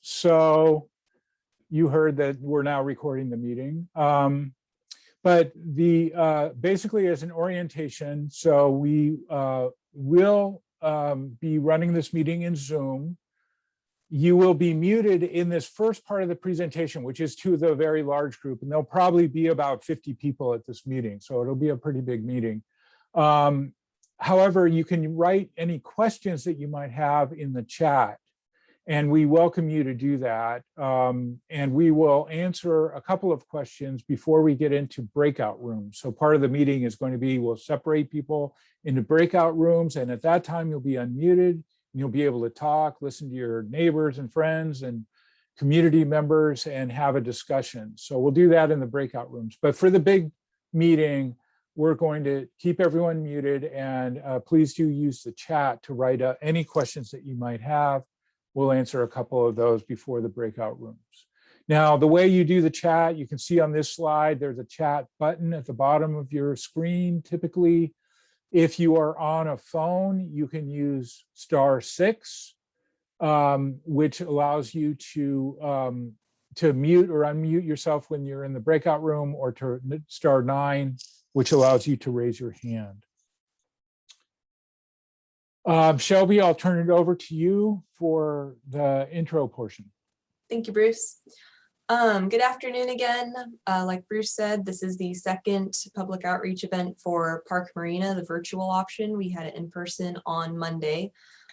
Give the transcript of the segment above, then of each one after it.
So you heard that we're now recording the meeting. But basically as an orientation, so we will be running this meeting in Zoom. You will be muted in this first part of the presentation, which is to the very large group, and there'll probably be about 50 people at this meeting, so it'll be a pretty big meeting. However, you can write any questions that you might have in the chat, and we welcome you to do that. And we will answer a couple of questions before we get into breakout rooms. So part of the meeting is going to be, we'll separate people into breakout rooms, and at that time you'll be unmuted. You'll be able to talk, listen to your neighbors and friends and community members and have a discussion. So we'll do that in the breakout rooms. But for the big meeting, we're going to keep everyone muted, and please do use the chat to write any questions that you might have. We'll answer a couple of those before the breakout rooms. Now, the way you do the chat, you can see on this slide, there's a chat button at the bottom of your screen. Typically, if you are on a phone, you can use *6, which allows you to mute or unmute yourself when you're in the breakout room, or to *9, which allows you to raise your hand. Shelby, I'll turn it over to you for the intro portion. Thank you, Bruce. Good afternoon again. Like Bruce said, this is the second public outreach event for Park Marina, the virtual option. We had it in person on Monday.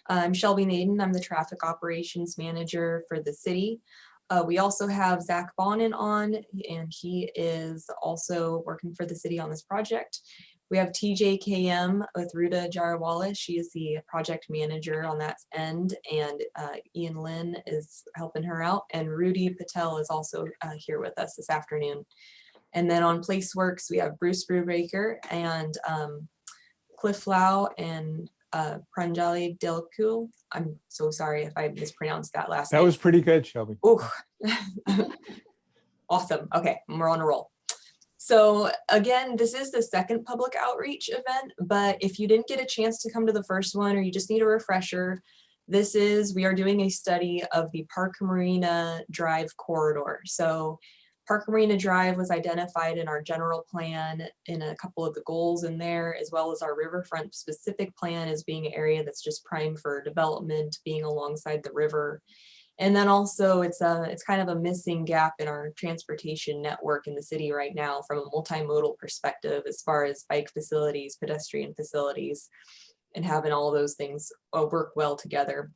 I'm Shelby Naden. I'm the traffic operations manager for the city. We also have Zach Bonin on, and he is also working for the city on this project. We have TJKM with Ruta Jarawala. She is the project manager on that end, and Ian Lynn is helping her out. And Rudy Patel is also here with us this afternoon. And then on Placeworks, we have Bruce Brubaker and Cliff Lau and Pranjali Delku. I'm so sorry if I mispronounced that last name. That was pretty good, Shelby. Oh, awesome. Okay, we're on a roll. So again, this is the second public outreach event, but if you didn't get a chance to come to the first one, or you just need a refresher, we are doing a study of the Park Marina Drive corridor. So Park Marina Drive was identified in our general plan in a couple of the goals in there, as well as our riverfront specific plan as being an area that's just prime for development, being alongside the river. And then also it's kind of a missing gap in our transportation network in the city right now from a multimodal perspective, as far as bike facilities, pedestrian facilities, and having all those things work well together.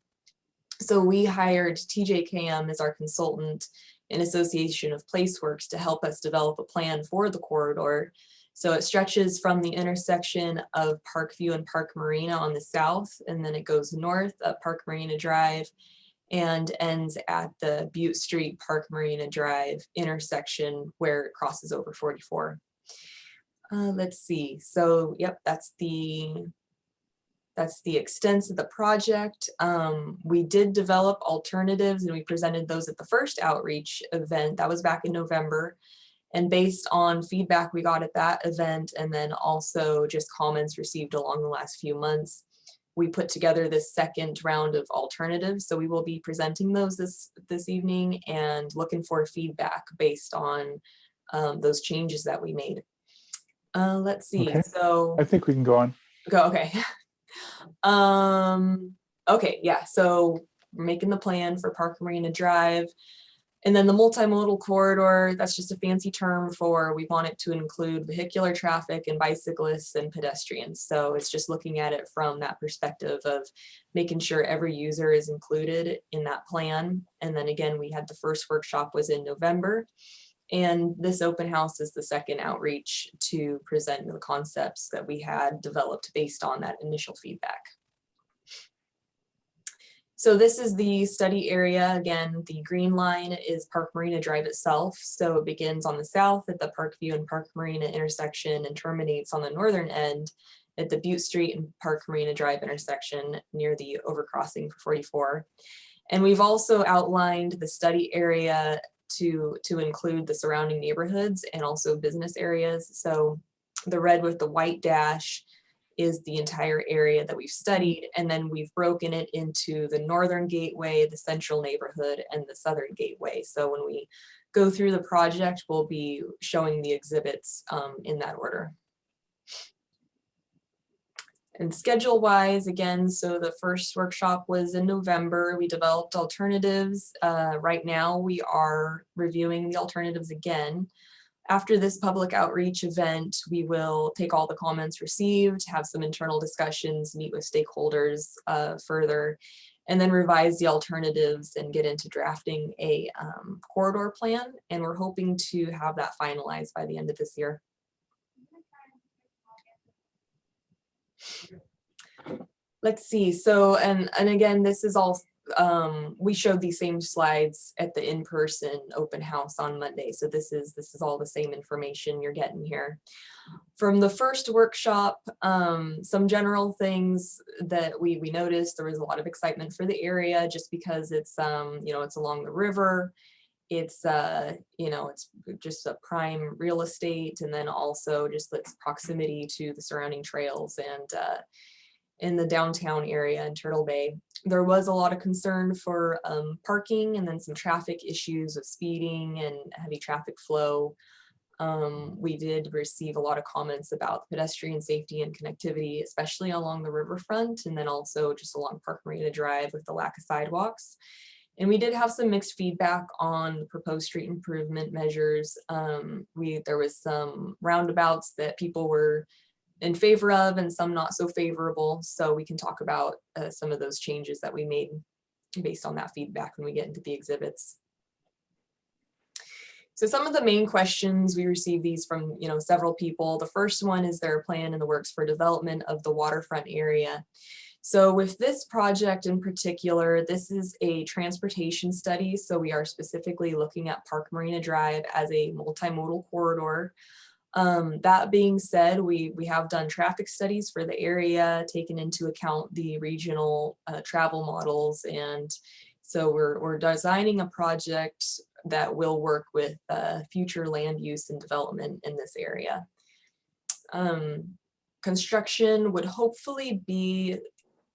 So we hired TJKM as our consultant in association of Placeworks to help us develop a plan for the corridor. So it stretches from the intersection of Parkview and Park Marina on the south, and then it goes north up Park Marina Drive and ends at the Butte Street Park Marina Drive intersection where it crosses over 44. Let's see. So yep, that's the extent of the project. We did develop alternatives, and we presented those at the first outreach event. That was back in November. And based on feedback we got at that event, and then also just comments received along the last few months, we put together this second round of alternatives. So we will be presenting those this evening and looking for feedback based on those changes that we made. Let's see. Okay. So I think we can go on. Okay. Okay, yeah, so we're making the plan for Park Marina Drive. And then the multimodal corridor, that's just a fancy term for, we want it to include vehicular traffic and bicyclists and pedestrians. So it's just looking at it from that perspective of making sure every user is included in that plan. And then again, we had the first workshop was in November. And this open house is the second outreach to present the concepts that we had developed based on that initial feedback. So this is the study area. Again, the green line is Park Marina Drive itself. So it begins on the south at the Parkview and Park Marina intersection and terminates on the northern end at the Butte Street and Park Marina Drive intersection near the overcrossing for 44. And we've also outlined the study area to include the surrounding neighborhoods and also business areas. So the red with the white dash is the entire area that we've studied, and then we've broken it into the northern gateway, the central neighborhood, and the southern gateway. So when we go through the project, we'll be showing the exhibits in that order. And schedule-wise, again, so the first workshop was in November. We developed alternatives. Right now, we are reviewing the alternatives again. After this public outreach event, we will take all the comments received, have some internal discussions, meet with stakeholders further, and then revise the alternatives and get into drafting a corridor plan. And we're hoping to have that finalized by the end of this year. Let's see. So, and again, this is all, we showed these same slides at the in-person open house on Monday. So this is all the same information you're getting here. From the first workshop, some general things that we noticed, there was a lot of excitement for the area just because it's, you know, it's along the river. It's, you know, it's just a prime real estate, and then also just its proximity to the surrounding trails and in the downtown area in Turtle Bay. There was a lot of concern for parking, and then some traffic issues of speeding and heavy traffic flow. We did receive a lot of comments about pedestrian safety and connectivity, especially along the riverfront, and then also just along Park Marina Drive with the lack of sidewalks. And we did have some mixed feedback on proposed street improvement measures. There was some roundabouts that people were in favor of and some not so favorable. So we can talk about some of those changes that we made based on that feedback when we get into the exhibits. So some of the main questions, we received these from, you know, several people. The first one, is there a plan in the works for development of the waterfront area? So with this project in particular, this is a transportation study. So we are specifically looking at Park Marina Drive as a multimodal corridor. That being said, we have done traffic studies for the area, taken into account the regional travel models. And so we're designing a project that will work with future land use and development in this area. Construction would hopefully be,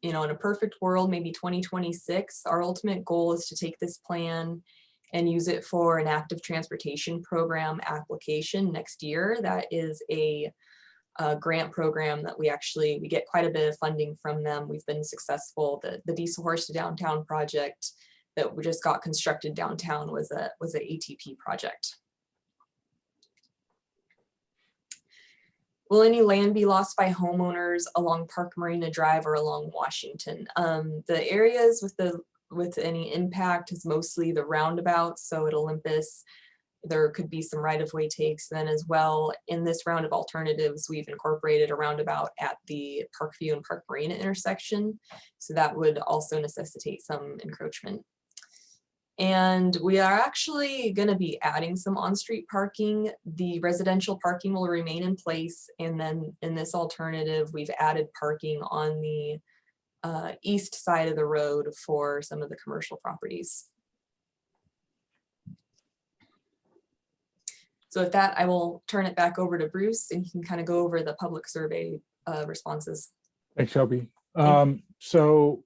you know, in a perfect world, maybe 2026. Our ultimate goal is to take this plan and use it for an active transportation program application next year. That is a grant program that we get quite a bit of funding from them. We've been successful. The Diesel Horse to Downtown project that we just got constructed downtown was an ATP project. Will any land be lost by homeowners along Park Marina Drive or along Washington? The areas with any impact is mostly the roundabouts. So at Olympus, there could be some right-of-way takes then as well. In this round of alternatives, we've incorporated a roundabout at the Parkview and Park Marina intersection. So that would also necessitate some encroachment. And we are actually going to be adding some on-street parking. The residential parking will remain in place. And then in this alternative, we've added parking on the east side of the road for some of the commercial properties. So with that, I will turn it back over to Bruce, and he can kind of go over the public survey responses. Thanks, Shelby. So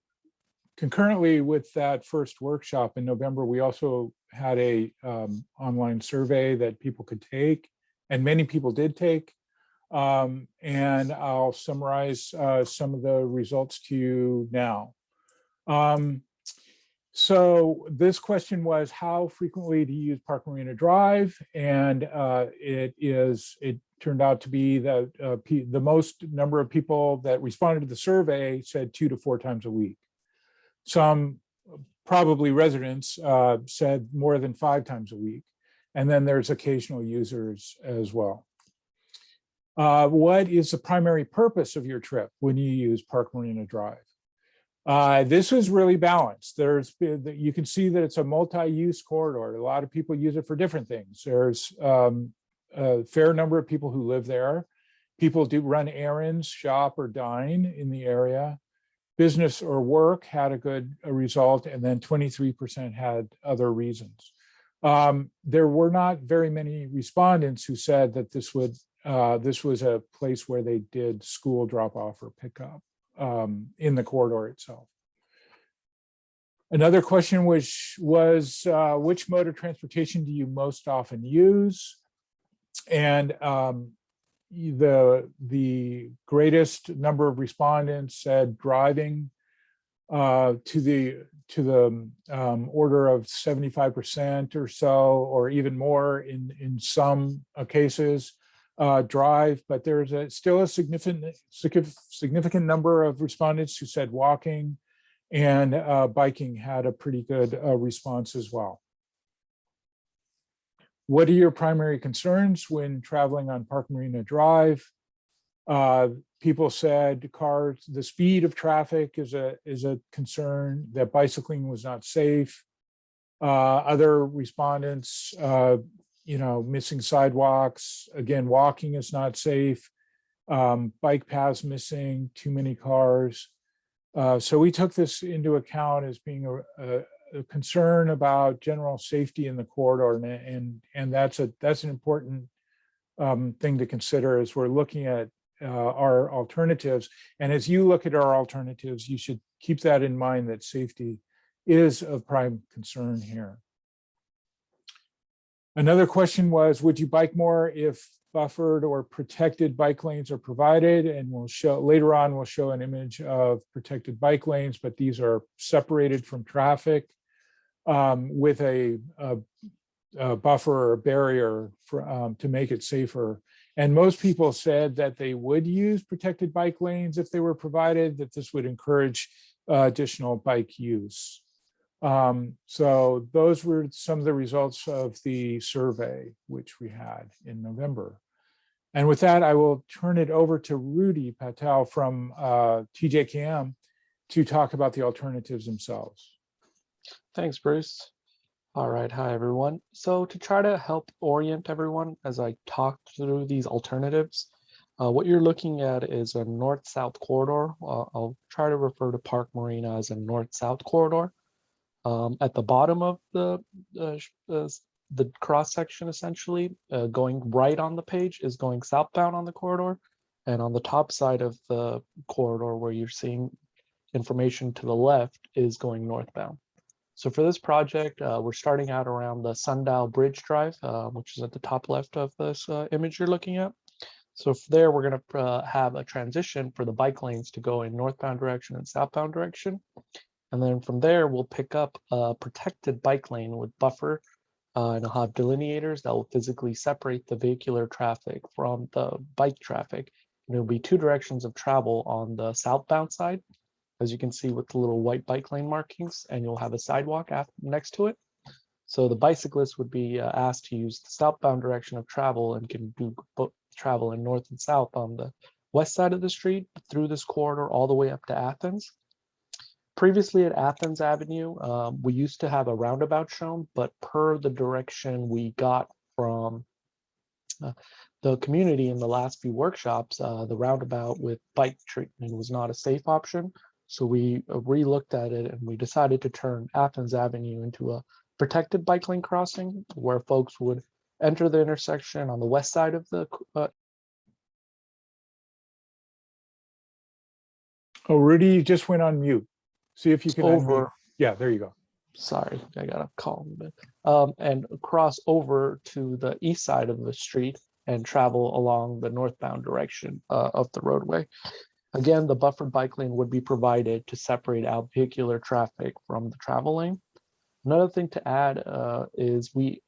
concurrently with that first workshop in November, we also had a online survey that people could take, and many people did take. And I'll summarize some of the results to you now. So this question was, how frequently do you use Park Marina Drive? And it turned out to be that the most number of people that responded to the survey said 2 to 4 times a week. Some, probably residents, said more than 5 times a week. And then there's occasional users as well. What is the primary purpose of your trip when you use Park Marina Drive? This is really balanced. You can see that it's a multi-use corridor. A lot of people use it for different things. There's a fair number of people who live there. People do run errands, shop, or dine in the area. Business or work had a good result, and then 23% had other reasons. There were not very many respondents who said that this would this was a place where they did school drop off or pickup in the corridor itself. Another question was which mode of transportation do you most often use? And the greatest number of respondents said driving, to the order of 75% or so, or even more in some cases, drive. But there's still a significant number of respondents who said walking, and biking had a pretty good response as well. What are your primary concerns when traveling on Park Marina Drive? People said cars, the speed of traffic is a concern, that bicycling was not safe. Other respondents, missing sidewalks. Again, walking is not safe. Bike paths missing, too many cars. So we took this into account as being a concern about general safety in the corridor, and that's an important thing to consider as we're looking at our alternatives. And as you look at our alternatives, you should keep that in mind, that safety is of prime concern here. Another question was, would you bike more if buffered or protected bike lanes are provided? And we'll show later on, we'll show an image of protected bike lanes, but these are separated from traffic with a buffer or barrier for, to make it safer. And most people said that they would use protected bike lanes if they were provided, that this would encourage additional bike use. So those were some of the results of the survey, which we had in November. And with that, I will turn it over to Rudy Patel from TJKM to talk about the alternatives themselves. Thanks, Bruce. All right, hi everyone. So to try to help orient everyone as I talk through these alternatives, what you're looking at is a north-south corridor. I'll try to refer to Park Marina as a north-south corridor. At the bottom of the cross section, essentially, going right on the page is going southbound on the corridor, and on the top side of the corridor where you're seeing information to the left is going northbound. So for this project, we're starting out around the Sundial Bridge Drive, which is at the top left of this image you're looking at. So there, we're going to have a transition for the bike lanes to go in northbound direction and southbound direction. And then from there, we'll pick up a protected bike lane with buffer, and it'll have delineators that will physically separate the vehicular traffic from the bike traffic. And there'll be two directions of travel on the southbound side, as you can see with the little white bike lane markings, and you'll have a sidewalk next to it. So the bicyclist would be asked to use the southbound direction of travel and can do both travel in north and south on the west side of the street through this corridor all the way up to Athens. Previously at Athens Avenue, we used to have a roundabout shown, but per the direction we got from the community in the last few workshops, the roundabout with bike treatment was not a safe option. So we re-looked at it and we decided to turn Athens Avenue into a protected bike lane crossing where folks would enter the intersection on the west side of the Oh, Rudy, you just went on mute. See if you can unmute. Yeah, there you go. Sorry, I got a call in a bit. And cross over to the east side of the street and travel along the northbound direction of the roadway. Again, the buffered bike lane would be provided to separate out vehicular traffic from the travel lane. Another thing to add is we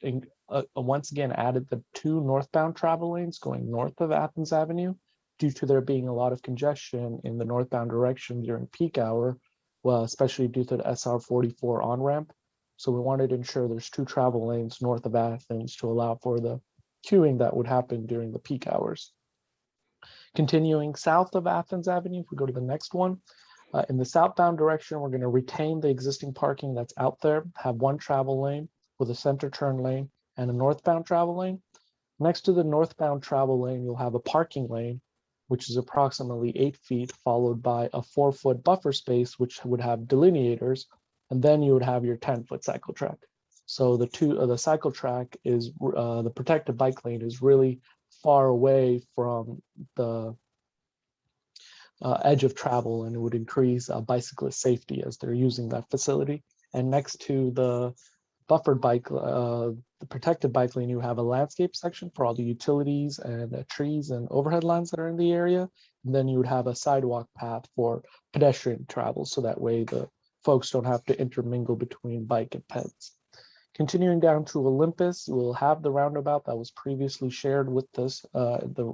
once again added the two northbound travel lanes going north of Athens Avenue due to there being a lot of congestion in the northbound direction during peak hour, well, especially due to the SR 44 on-ramp. So we wanted to ensure there's two travel lanes north of Athens to allow for the queuing that would happen during the peak hours. Continuing south of Athens Avenue, if we go to the next one, in the southbound direction, we're going to retain the existing parking that's out there, have one travel lane with a center turn lane and a northbound travel lane. Next to the northbound travel lane, you'll have a parking lane, which is approximately 8 feet, followed by a 4-foot buffer space, which would have delineators, and then you would have your 10-foot cycle track. So the cycle track is the protected bike lane is really far away from the edge of travel, and it would increase bicyclist safety as they're using that facility. And next to the buffered bike, the protected bike lane, you have a landscape section for all the utilities and trees and overhead lines that are in the area. And then you would have a sidewalk path for pedestrian travel, so that way the folks don't have to intermingle between bike and peds. Continuing down to Olympus, we'll have the roundabout that was previously shared with this, the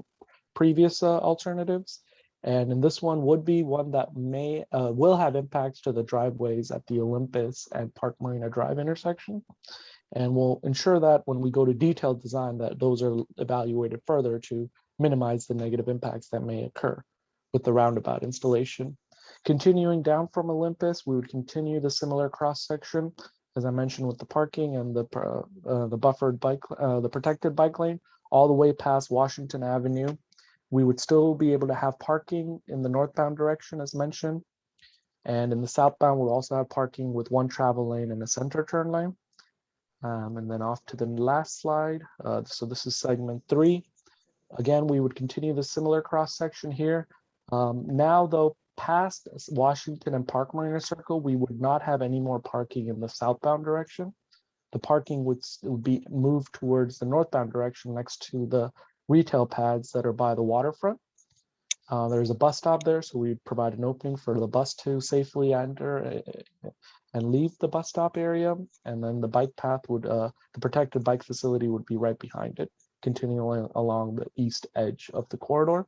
previous alternatives. And in this one would be one that will have impacts to the driveways at the Olympus and Park Marina Drive intersection. And we'll ensure that when we go to detailed design, that those are evaluated further to minimize the negative impacts that may occur with the roundabout installation. Continuing down from Olympus, we would continue the similar cross section, as I mentioned, with the parking and the buffered bike, the protected bike lane, all the way past Washington Avenue. We would still be able to have parking in the northbound direction, as mentioned. And in the southbound, we'll also have parking with one travel lane and a center turn lane. And then off to the last slide. So this is segment 3. Again, we would continue the similar cross section here. Now, though, past Washington and Park Marina Circle, we would not have any more parking in the southbound direction. The parking would be moved towards the northbound direction next to the retail pads that are by the waterfront. There's a bus stop there, so we provide an opening for the bus to safely enter and leave the bus stop area. And then the bike path would, the protected bike facility would be right behind it, continuing along the east edge of the corridor.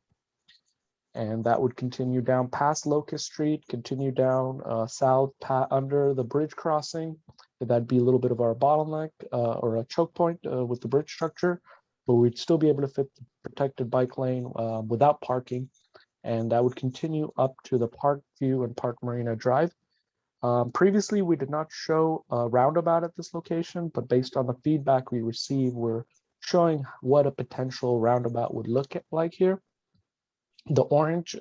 And that would continue down past Locust Street, continue down south under the bridge crossing. That'd be a little bit of our bottleneck or a choke point with the bridge structure, but we'd still be able to fit the protected bike lane without parking. And that would continue up to the Park View and Park Marina Drive. Previously, we did not show a roundabout at this location, but based on the feedback we received, we're showing what a potential roundabout would look like here. The orange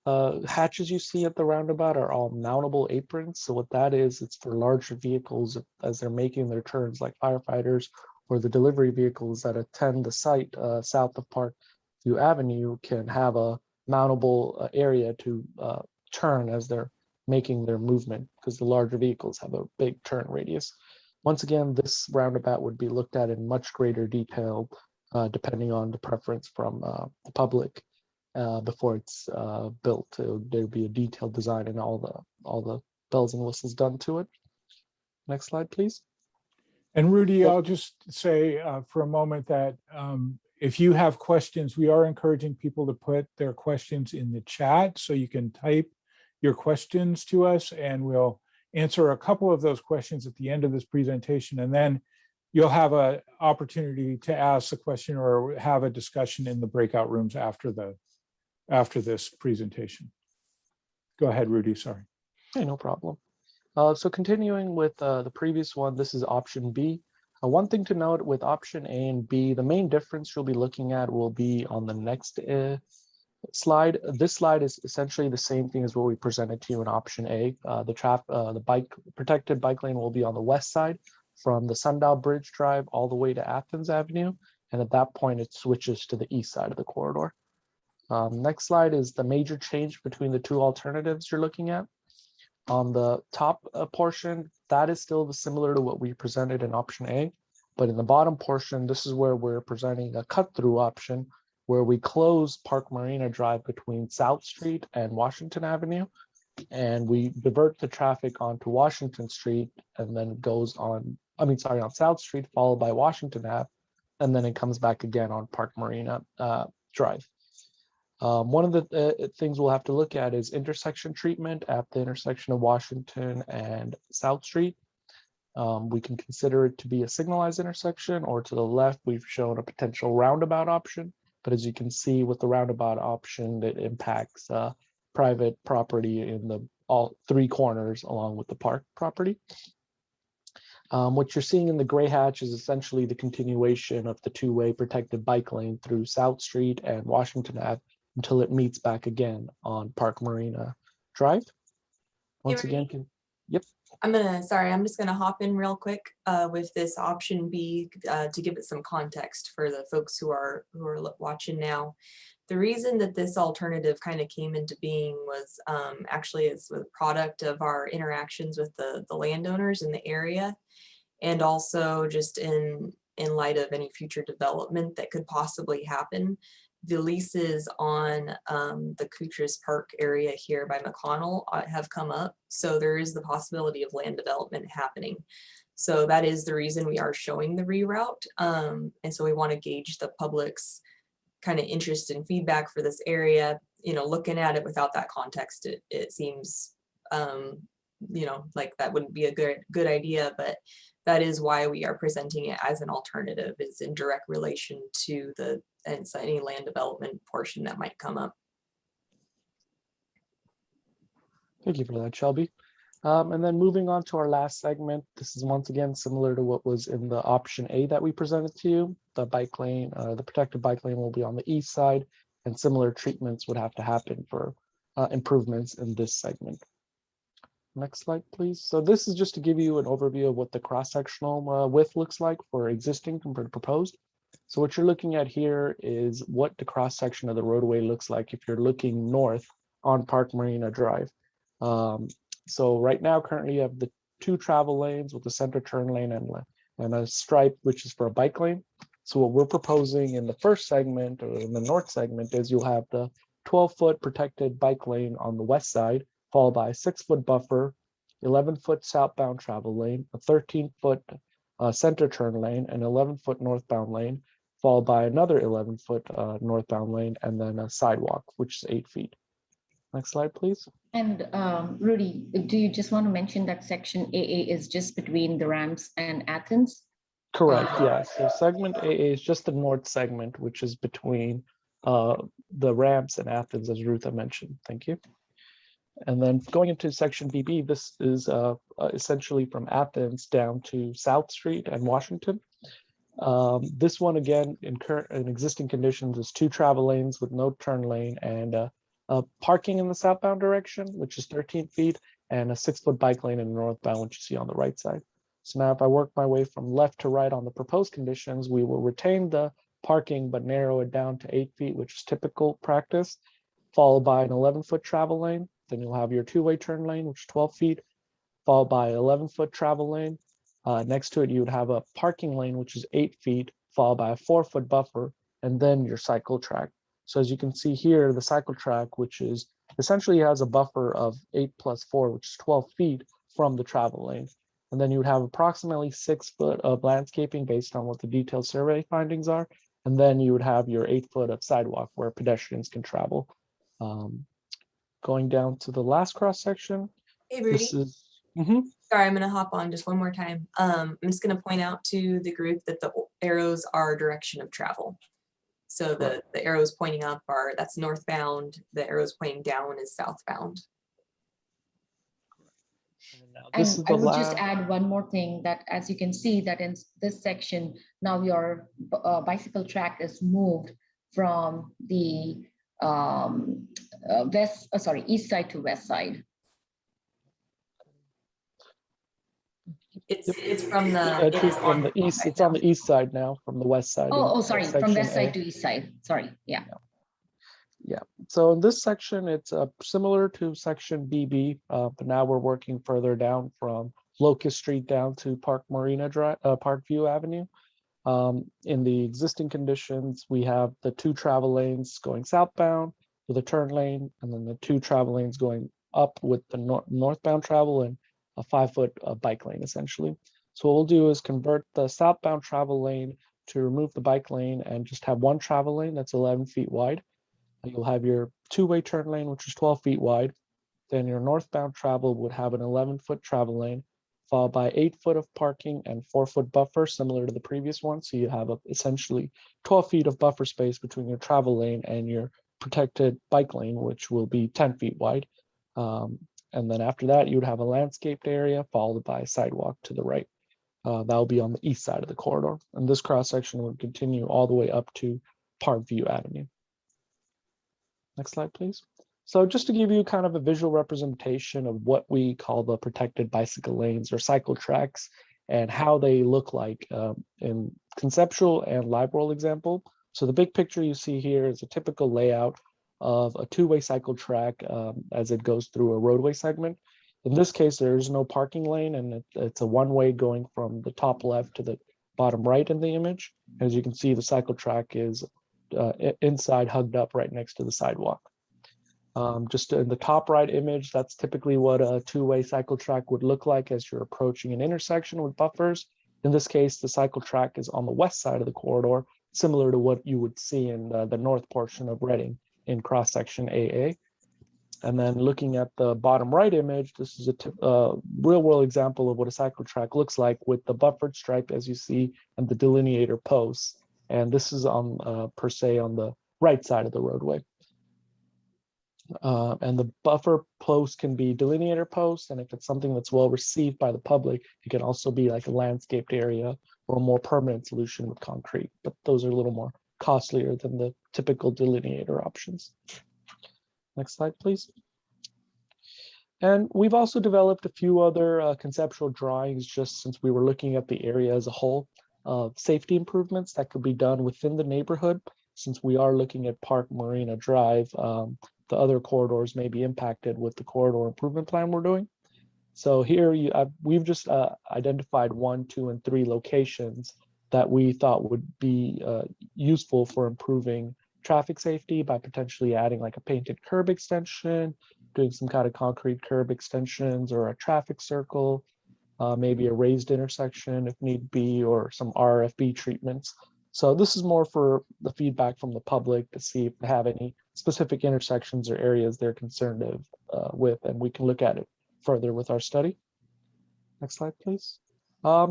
hatches you see at the roundabout are all mountable aprons. So what that is, it's for larger vehicles as they're making their turns, like firefighters or the delivery vehicles that attend the site south of Park View Avenue can have a mountable area to turn as they're making their movement, because the larger vehicles have a big turn radius. Once again, this roundabout would be looked at in much greater detail depending on the preference from the public before it's built. There'd be a detailed design and all the bells and whistles done to it. Next slide, please. And Rudy, I'll just say for a moment that if you have questions, we are encouraging people to put their questions in the chat, so you can type your questions to us and we'll answer a couple of those questions at the end of this presentation. And then you'll have an opportunity to ask the question or have a discussion in the breakout rooms after this presentation. Go ahead, Rudy, sorry. Okay, no problem. So continuing with the previous one, this is option B. One thing to note with option A and B, the main difference you'll be looking at will be on the next slide. This slide is essentially the same thing as what we presented to you in option A. The protected bike lane will be on the west side from the Sundial Bridge Drive all the way to Athens Avenue. And at that point, it switches to the east side of the corridor. Next slide is the major change between the two alternatives you're looking at. On the top portion, that is still similar to what we presented in option A, but in the bottom portion, this is where we're presenting a cut-through option where we close Park Marina Drive between South Street and Washington Avenue, and we divert the traffic onto Washington Street, and then it goes on South Street, followed by Washington Ave, and then it comes back again on Park Marina Drive. One of the things we'll have to look at is intersection treatment at the intersection of Washington and South Street. We can consider it to be a signalized intersection, or to the left, we've shown a potential roundabout option. But as you can see with the roundabout option, it impacts private property in all three corners along with the park property. What you're seeing in the gray hatch is essentially the continuation of the two-way protected bike lane through South Street and Washington Ave until it meets back again on Park Marina Drive. Once again, I'm just gonna hop in real quick with this option B to give it some context for the folks who are watching now. The reason that this alternative kind of came into being was actually it's a product of our interactions with the landowners in the area, and also just in light of any future development that could possibly happen. The leases on the Kutrus Park area here by McConnell have come up. So there is the possibility of land development happening. So that is the reason we are showing the reroute. And so we want to gauge the public's kind of interest and feedback for this area. You know, looking at it without that context, it seems, you know, like that wouldn't be a good idea, but that is why we are presenting it as an alternative. It's in direct relation to any land development portion that might come up. Thank you for that, Shelby. And then moving on to our last segment, this is once again similar to what was in the option A that we presented to you. The bike lane, the protected bike lane will be on the east side, and similar treatments would have to happen for improvements in this segment. Next slide, please. So this is just to give you an overview of what the cross-sectional width looks like for existing compared to proposed. So what you're looking at here is what the cross-section of the roadway looks like if you're looking north on Park Marina Drive. So right now, currently you have the 2 travel lanes with the center turn lane and a stripe, which is for a bike lane. So what we're proposing in the first segment, or in the north segment, is you'll have the 12-foot protected bike lane on the west side, followed by a 6-foot buffer, 11-foot southbound travel lane, a 13-foot center turn lane, an 11-foot northbound lane, followed by another 11-foot northbound lane, and then a sidewalk, which is 8 feet. Next slide, please. And Rudy, do you just want to mention that section AA is just between the ramps and Athens? Correct, yeah. So segment AA is just the north segment, which is between the ramps and Athens, as Ruth mentioned. Thank you. And then going into section BB, this is essentially from Athens down to South Street and Washington. This one, again, in existing conditions, is 2 travel lanes with no turn lane and parking in the southbound direction, which is 13 feet, and a 6-foot bike lane in the northbound, which you see on the right side. So now if I work my way from left to right on the proposed conditions, we will retain the parking, but narrow it down to 8 feet, which is typical practice, followed by an 11-foot travel lane. Then you'll have your 2-way turn lane, which is 12 feet, followed by an 11-foot travel lane. Next to it, you would have a parking lane, which is 8 feet, followed by a 4-foot buffer, and then your cycle track. So as you can see here, the cycle track, which is essentially has a buffer of 8 plus 4, which is 12 feet from the travel lane. And then you would have approximately 6 foot of landscaping based on what the detailed survey findings are. And then you would have your 8 foot of sidewalk where pedestrians can travel. Going down to the last cross section. Hey, Rudy. This is, Sorry, I'm going to hop on just one more time. I'm just going to point out to the group that the arrows are direction of travel. So the arrows pointing up that's northbound. The arrows pointing down is southbound. And I would just add one more thing, that as you can see that in this section, now your bicycle track is moved from the east side to west side. It's from the east. It's on the east side now, from the west side. Sorry, from west side to east side. Sorry, yeah. Yeah. So in this section, it's similar to section BB, but now we're working further down from Locust Street down to Park Marina Drive, Parkview Avenue. In the existing conditions, we have the 2 travel lanes going southbound with a turn lane, and then the 2 travel lanes going up with the northbound travel and a 5-foot bike lane, essentially. So what we'll do is convert the southbound travel lane to remove the bike lane and just have 1 travel lane that's 11 feet wide. You'll have your 2-way turn lane, which is 12 feet wide. Then your northbound travel would have an 11-foot travel lane, followed by 8 foot of parking and 4-foot buffer, similar to the previous one. So you have essentially 12 feet of buffer space between your travel lane and your protected bike lane, which will be 10 feet wide. And then after that, you would have a landscaped area followed by a sidewalk to the right. That will be on the east side of the corridor. And this cross section would continue all the way up to Parkview Avenue. Next slide, please. So just to give you kind of a visual representation of what we call the protected bicycle lanes or cycle tracks and how they look like in conceptual and live world example. So the big picture you see here is a typical layout of a two-way cycle track as it goes through a roadway segment. In this case, there is no parking lane, and it's a one-way going from the top left to the bottom right in the image. As you can see, the cycle track is inside, hugged up right next to the sidewalk. Just in the top right image, that's typically what a two-way cycle track would look like as you're approaching an intersection with buffers. In this case, the cycle track is on the west side of the corridor, similar to what you would see in the north portion of Reading in cross-section AA. And then looking at the bottom right image, this is a real-world example of what a cycle track looks like with the buffered stripe, as you see, and the delineator posts. And this is on per se on the right side of the roadway. And the buffer post can be delineator posts, and if it's something that's well received by the public, it can also be like a landscaped area or a more permanent solution with concrete, but those are a little more costlier than the typical delineator options. Next slide, please. And we've also developed a few other conceptual drawings just since we were looking at the area as a whole of safety improvements that could be done within the neighborhood. Since we are looking at Park Marina Drive, the other corridors may be impacted with the corridor improvement plan we're doing. So here we've just identified 1, 2, and 3 locations that we thought would be useful for improving traffic safety by potentially adding like a painted curb extension, doing some kind of concrete curb extensions or a traffic circle, maybe a raised intersection if need be, or some RFB treatments. So this is more for the feedback from the public to see if they have any specific intersections or areas they're concerned with, and we can look at it further with our study. Next slide, please.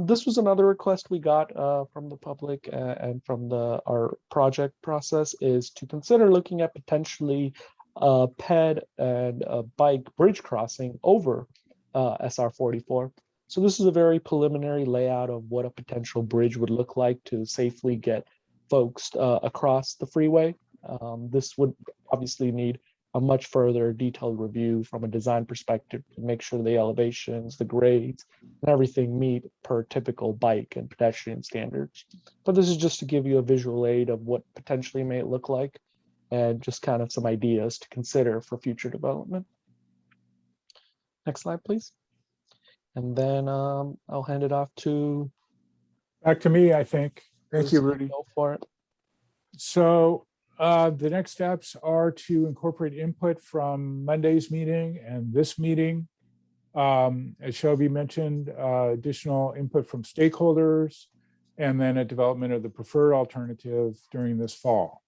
This was another request we got from the public and from our project process, is to consider looking at potentially a ped and a bike bridge crossing over SR 44. So this is a very preliminary layout of what a potential bridge would look like to safely get folks across the freeway. This would obviously need a much further detailed review from a design perspective to make sure the elevations, the grades, and everything meet per typical bike and pedestrian standards. But this is just to give you a visual aid of what potentially may look like and just kind of some ideas to consider for future development. Next slide, please. And then I'll hand it off to Back to me, I think. Thank you, Bruce. Rudy. Go for it. So the next steps are to incorporate input from Monday's meeting and this meeting. As Shelby mentioned, additional input from stakeholders, and then a development of the preferred alternative during this fall.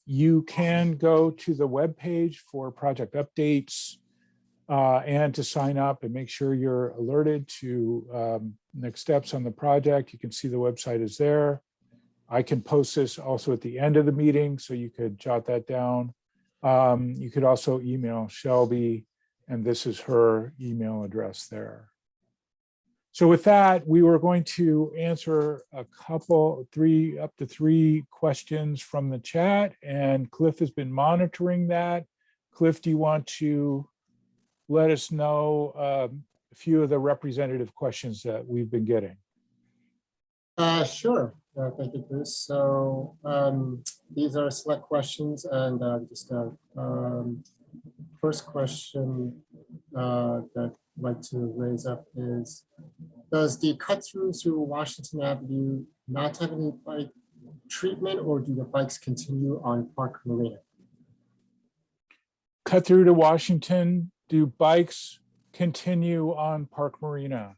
You can go to the webpage for project updates and to sign up and make sure you're alerted to next steps on the project. You can see the website is there. I can post this also at the end of the meeting, so you could jot that down. You could also email Shelby, and this is her email address there. So with that, we were going to answer up to three questions from the chat, and Cliff has been monitoring that. Cliff, do you want to let us know a few of the representative questions that we've been getting? Sure. Thank you, Bruce. So these are select questions, and first question that I'd like to raise up is, does the cut through Washington Avenue not have any bike treatment, or do the bikes continue on Park Marina? Cut through to Washington, do bikes continue on Park Marina?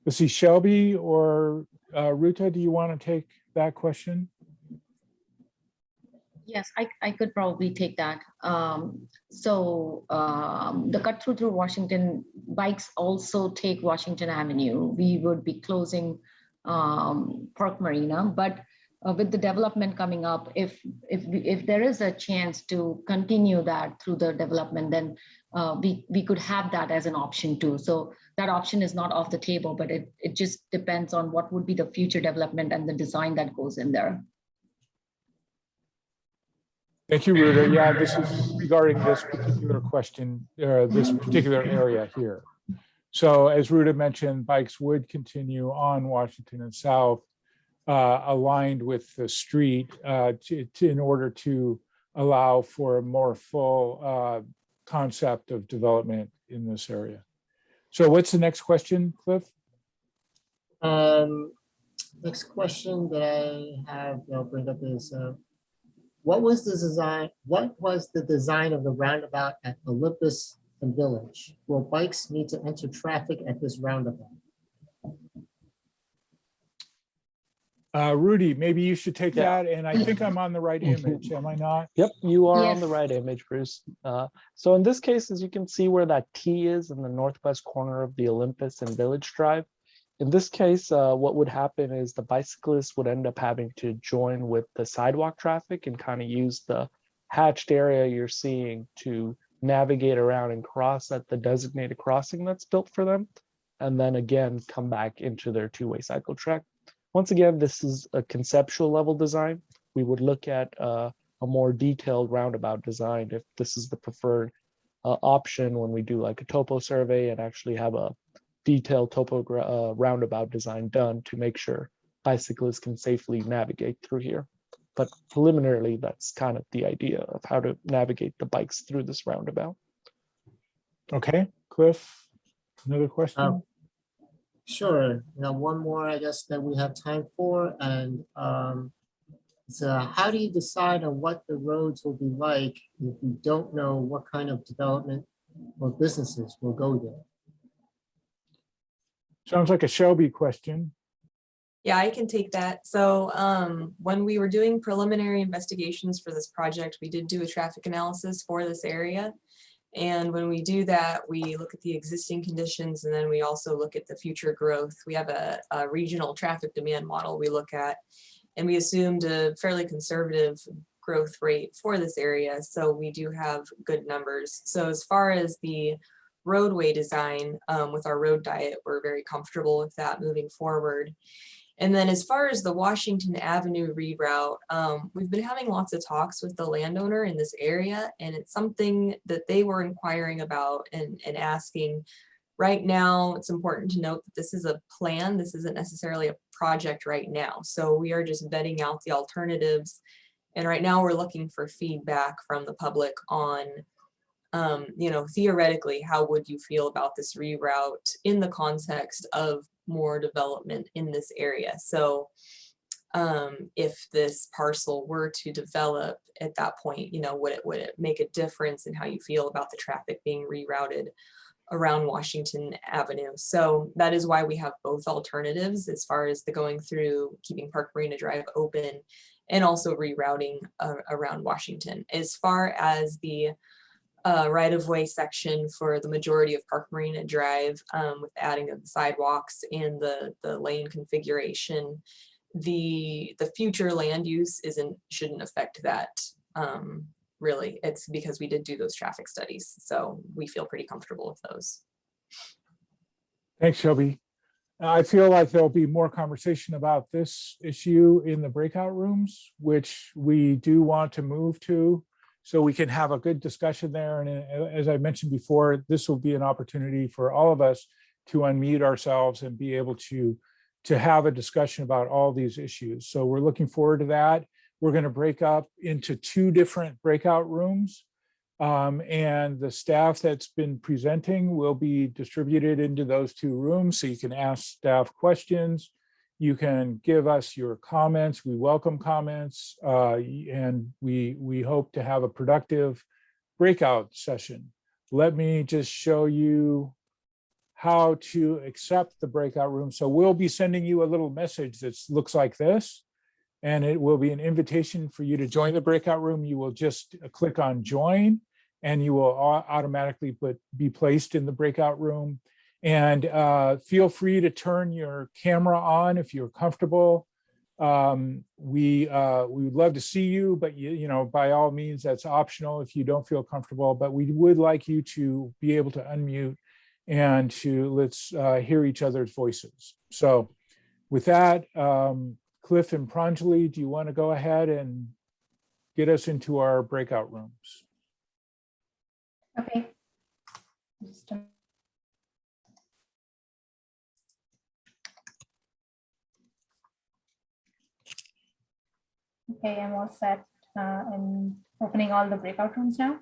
Let's see, Shelby or Ruta, do you want to take that question? Yes, I could probably take that. The cut through Washington, bikes also take Washington Avenue. We would be closing Park Marina, but with the development coming up, if there is a chance to continue that through the development, then we could have that as an option too. So that option is not off the table, but it just depends on what would be the future development and the design that goes in there. Thank you, Ruta. Yeah, this is regarding this particular question, this particular area here. So as Ruta mentioned, bikes would continue on Washington and South, aligned with the street in order to allow for a more full concept of development in this area. So what's the next question, Cliff? Next question that I have, I'll bring up is, what was the design of the roundabout at Olympus and Village? Will bikes need to enter traffic at this roundabout? Rudy, maybe you should take Yeah. that. And I think I'm on the right image, am I not? Yep, you are on the Yes. right image, Bruce. So in this case, as you can see where that T is in the northwest corner of the Olympus and Village Drive. In this case, what would happen is the bicyclist would end up having to join with the sidewalk traffic and kind of use the hatched area you're seeing to navigate around and cross at the designated crossing that's built for them. And then again, come back into their two-way cycle track. Once again, this is a conceptual level design. We would look at a more detailed roundabout design if this is the preferred option when we do like a topo survey and actually have a detailed topo roundabout design done to make sure bicyclists can safely navigate through here. But preliminarily, that's kind of the idea of how to navigate the bikes through this roundabout. Okay, Cliff, another question? Sure. Now, one more, I guess, that we have time for. And so how do you decide on what the roads will be like if you don't know what kind of development or businesses will go there? Sounds like a Shelby question. Yeah, I can take that. So when we were doing preliminary investigations for this project, we did do a traffic analysis for this area. And when we do that, we look at the existing conditions and then we also look at the future growth. We have a regional traffic demand model we look at, and we assumed a fairly conservative growth rate for this area. So we do have good numbers. So as far as the roadway design with our road diet, we're very comfortable with that moving forward. And then as far as the Washington Avenue reroute, we've been having lots of talks with the landowner in this area, and it's something that they were inquiring about and asking. Right now, it's important to note that this is a plan. This isn't necessarily a project right now. So we are just vetting out the alternatives. And right now we're looking for feedback from the public on theoretically, how would you feel about this reroute in the context of more development in this area? So if this parcel were to develop at that point, would it make a difference in how you feel about the traffic being rerouted around Washington Avenue? So that is why we have both alternatives as far as the going through, keeping Park Marina Drive open, and also rerouting around Washington. As far as the right-of-way section for the majority of Park Marina Drive, with adding of the sidewalks and the lane configuration, the future land use shouldn't affect that. Really, it's because we did do those traffic studies, so we feel pretty comfortable with those. Thanks, Shelby. I feel like there'll be more conversation about this issue in the breakout rooms, which we do want to move to, so we can have a good discussion there. And as I mentioned before, this will be an opportunity for all of us to unmute ourselves and be able to have a discussion about all these issues. So we're looking forward to that. We're going to break up into 2 different breakout rooms. And the staff that's been presenting will be distributed into those 2 rooms, so you can ask staff questions. You can give us your comments. We welcome comments, and we hope to have a productive breakout session. Let me just show you how to accept the breakout room. So we'll be sending you a little message that looks like this, and it will be an invitation for you to join the breakout room. You will just click on join, and you will automatically be placed in the breakout room. And feel free to turn your camera on if you're comfortable. We would love to see you, but by all means, that's optional if you don't feel comfortable. But we would like you to be able to unmute and let's hear each other's voices. So with that, Cliff and Pranjali, do you want to go ahead and get us into our breakout rooms. Okay. Okay, I'm all set. I'm opening all the breakout rooms now.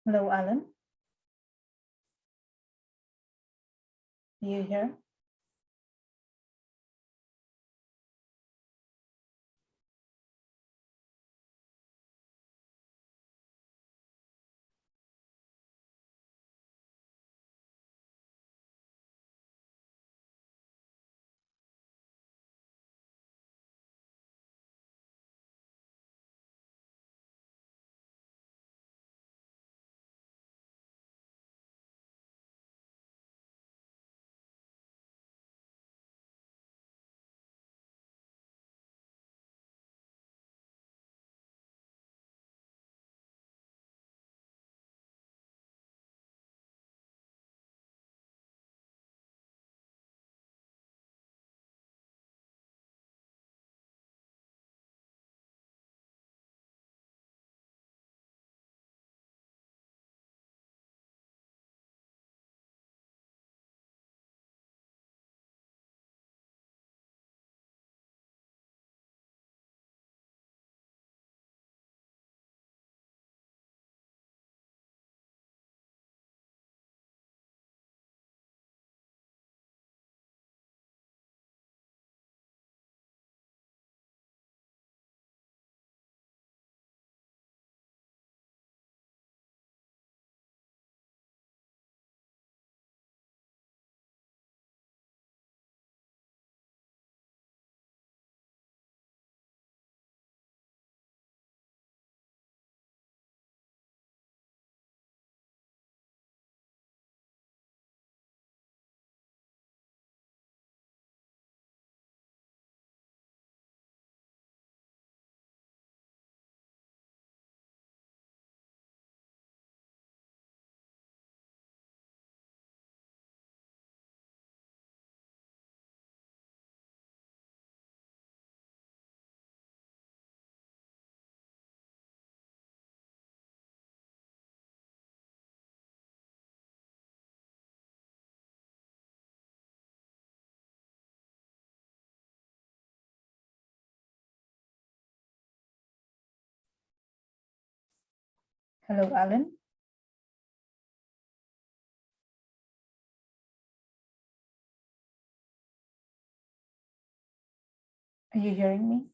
Hello, Alan. Are you here? Hello, Alan. Are you hearing me?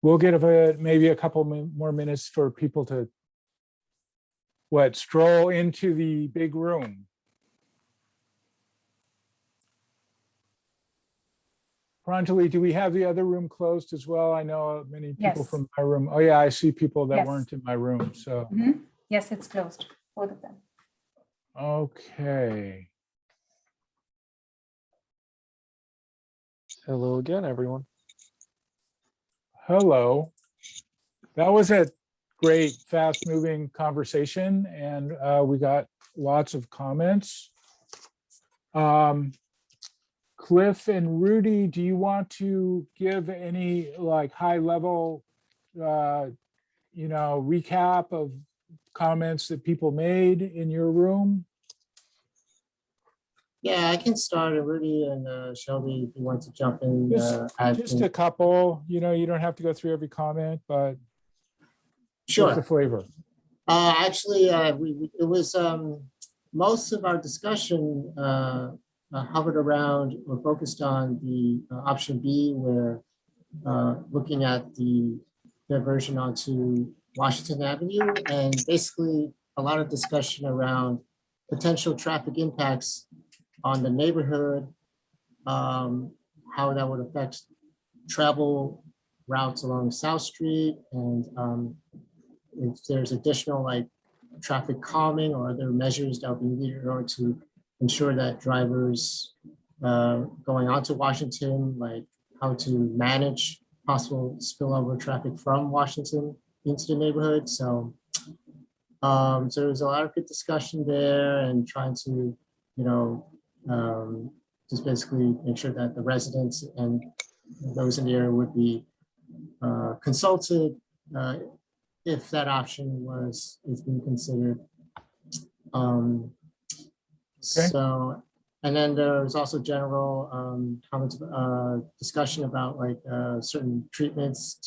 we'll give it maybe a couple more minutes for people to stroll into the big room. Pranjali, do we have the other room closed as well? I know many people Yes. from my room. Oh yeah, I see people that Yes. weren't in my room, so. Mhm. Yes, it's closed, both of them. Okay. Hello again, everyone. Hello. That was a great, fast-moving conversation, and we got lots of comments. Cliff and Rudy, do you want to give any like high-level, recap of comments that people made in your room? Yeah, I can start, and Rudy and Shelby, if you want to jump in. Just a couple, you don't have to go through every comment, but Sure. what's the flavor? Actually, it was most of our discussion hovered around or focused on the option B, where looking at the diversion onto Washington Avenue, and basically a lot of discussion around potential traffic impacts on the neighborhood, how that would affect travel routes along South Street, and if there's additional like traffic calming or other measures that will be needed in order to ensure that drivers going onto Washington, like how to manage possible spillover traffic from Washington into the neighborhood. So, so there was a lot of good discussion there, and trying to, just basically make sure that the residents and those in the area would be consulted if that option is being considered. So, and then there was also general comments, discussion about like certain treatments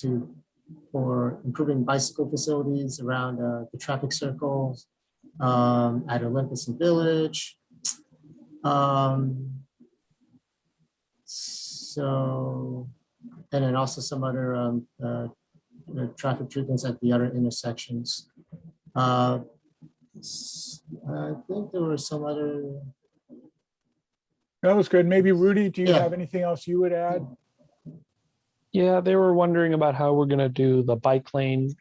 for improving bicycle facilities around the traffic circles at Olympus and Village. So, and then also some other traffic treatments at the other intersections. I think there were some other. That was good. Maybe Rudy, do you Yeah. have anything else you would add? Yeah, they were wondering about how we're gonna do the bike lane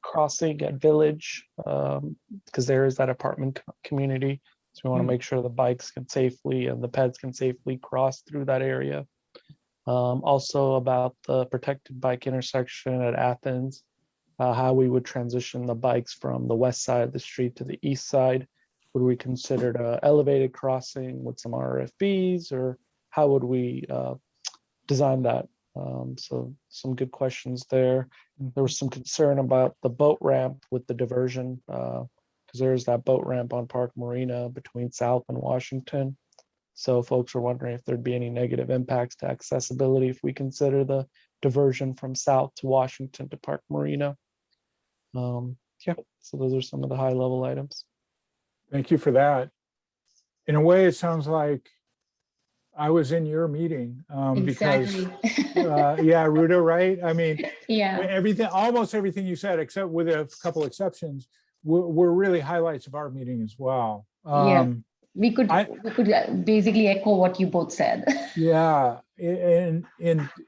crossing at Village, because there is that apartment community. So we want to make sure the bikes can safely and the peds can safely cross through that area. Also about the protected bike intersection at Athens, how we would transition the bikes from the west side of the street to the east side. Would we consider an elevated crossing with some RFBs, or how would we design that? So some good questions there. There was some concern about the boat ramp with the diversion, because there's that boat ramp on Park Marina between South and Washington. So folks were wondering if there'd be any negative impacts to accessibility if we consider the diversion from South to Washington to Park Marina. Yeah, so those are some of the high level items. Thank you for that. In a way, it sounds like I was in your meeting because, Exactly. yeah, Ruda, right? I mean, Yeah, almost everything you said, except with a couple exceptions, were really highlights of our meeting as well. yeah. We could basically echo what you both said. Yeah, in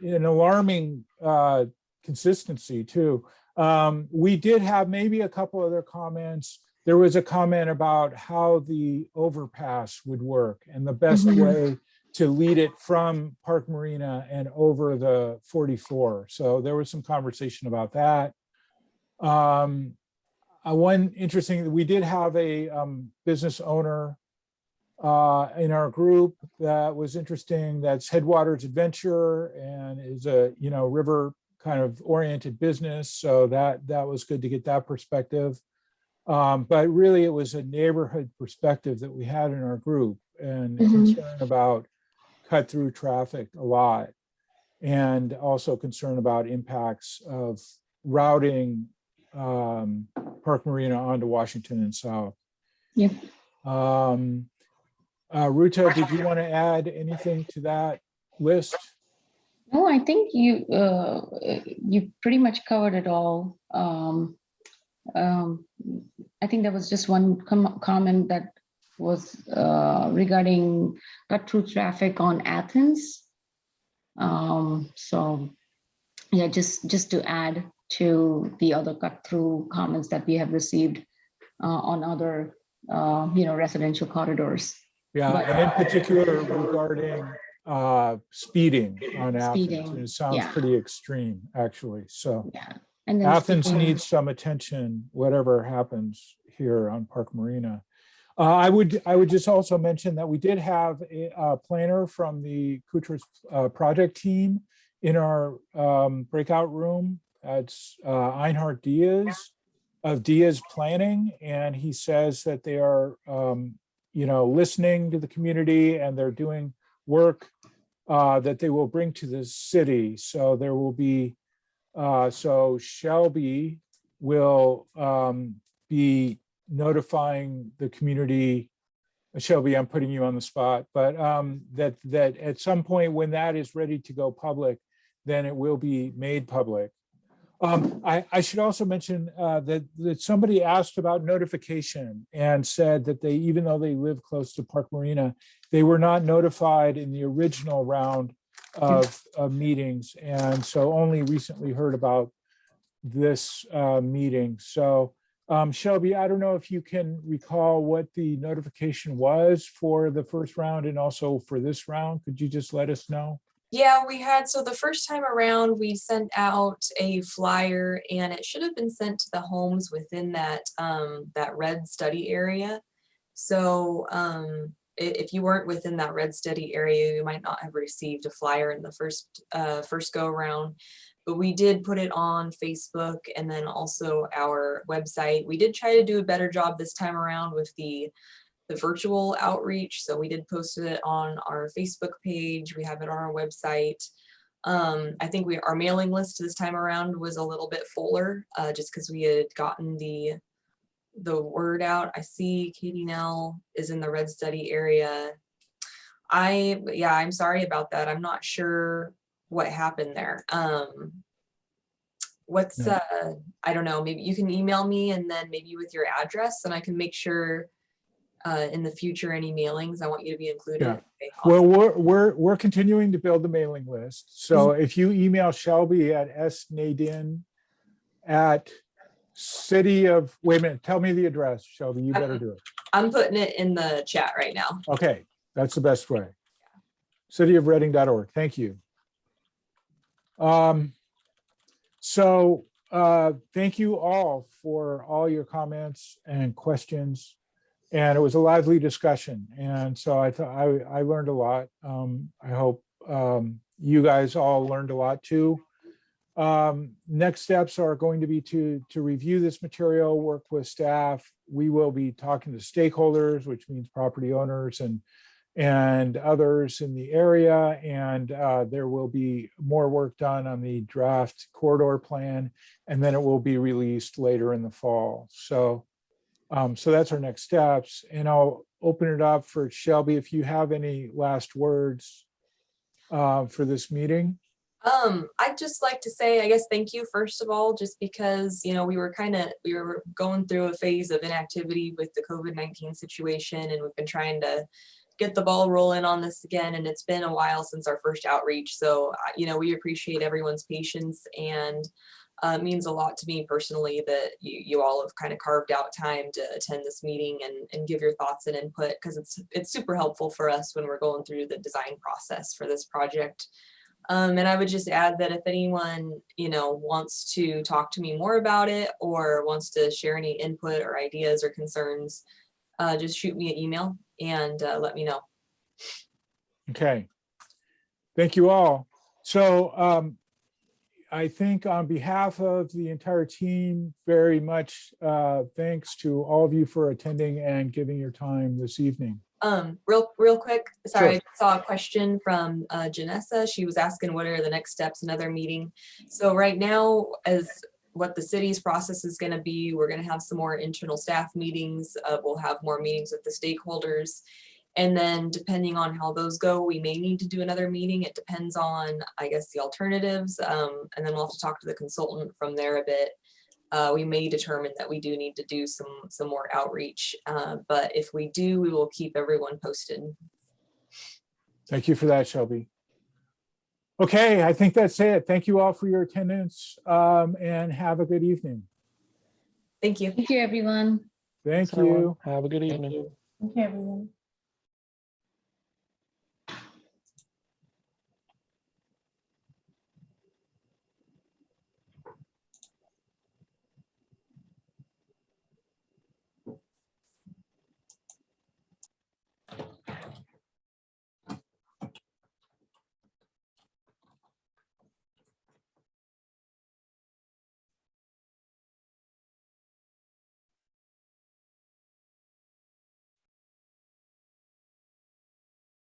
alarming consistency too. We did have maybe a couple other comments. There was a comment about how the overpass would work and the best way to lead it from Park Marina and over the 44. So there was some conversation about that. One interesting, we did have a business owner in our group that was interesting. That's Headwaters Adventure and is a river kind of oriented business. So that was good to get that perspective. But really, it was a neighborhood perspective that we had in our group, and concern about cut through traffic a lot, and also concern about impacts of routing Park Marina onto Washington and South. Yeah. Ruta, did you want to add anything to that list? No, I think you pretty much covered it all. I think there was just one comment that was regarding cut-through traffic on Athens. So yeah, just to add to the other cut-through comments that we have received on other residential corridors. Yeah, But- and in particular regarding speeding on Athens. Speeding, It sounds yeah. pretty extreme, actually. So Yeah, and then Athens speaking- needs some attention, whatever happens here on Park Marina. I would just also mention that we did have a planner from the Kutra's project team in our breakout room. That's Einhard Diaz of Diaz Planning, and he says that they are listening to the community, and they're doing work that they will bring to the city. So there will be so Shelby will be notifying the community. Shelby, I'm putting you on the spot, but that at some point when that is ready to go public, then it will be made public. I should also mention that somebody asked about notification and said that even though they live close to Park Marina, they were not notified in the original round of meetings, and so only recently heard about this meeting. So Shelby, I don't know if you can recall what the notification was for the first round and also for this round. Could you just let us know? Yeah, we had, so the first time around, we sent out a flyer, and it should have been sent to the homes within that red study area. So if you weren't within that red study area, you might not have received a flyer in the first go around. But we did put it on Facebook and then also our website. We did try to do a better job this time around with the virtual outreach. So we did post it on our Facebook page. We have it on our website. I think our mailing list this time around was a little bit fuller, just because we had gotten the word out. I see Katie Nell is in the red study area. I'm sorry about that. I'm not sure what happened there. I don't know, maybe you can email me and then maybe with your address, and I can make sure in the future any mailings I want you to be included. Yeah. Okay, Well, awesome. we're continuing to build the mailing list. So if you email Shelby at snadin at city of, wait a minute, tell me the address, Shelby, you better do it. I'm putting it in the chat right now. Okay, that's the best way. cityofreading.org. Thank you. So thank you all for all your comments and questions. And it was a lively discussion. And so I thought I learned a lot. I hope you guys all learned a lot too. Next steps are going to be to review this material, work with staff. We will be talking to stakeholders, which means property owners and others in the area. And there will be more work done on the draft corridor plan, and then it will be released later in the fall. So that's our next steps. And I'll open it up for Shelby, if you have any last words for this meeting. I'd just like to say, I guess, thank you, first of all, just because, we were going through a phase of inactivity with the COVID-19 situation, and we've been trying to get the ball rolling on this again. And it's been a while since our first outreach. So, we appreciate everyone's patience, and it means a lot to me personally that you all have kind of carved out time to attend this meeting and give your thoughts and input, because it's super helpful for us when we're going through the design process for this project. And I would just add that if anyone, wants to talk to me more about it or wants to share any input or ideas or concerns, just shoot me an email and let me know. Okay. Thank you all. So I think on behalf of the entire team, very much thanks to all of you for attending and giving your time this evening. Real quick, sorry, Sure. I saw a question from Janessa. She was asking what are the next steps, another meeting. So right now, as what the city's process is going to be, we're going to have some more internal staff meetings. We'll have more meetings with the stakeholders. And then depending on how those go, we may need to do another meeting. It depends on, I guess, the alternatives. And then we'll have to talk to the consultant from there a bit. We may determine that we do need to do some more outreach. But if we do, we will keep everyone posted. Thank you for that, Shelby. Okay, I think that's it. Thank you all for your attendance, and have a good evening. Thank you. Thank you, everyone. Thank Thanks, everyone. you. Have a good Thank evening. you. Thank you, everyone.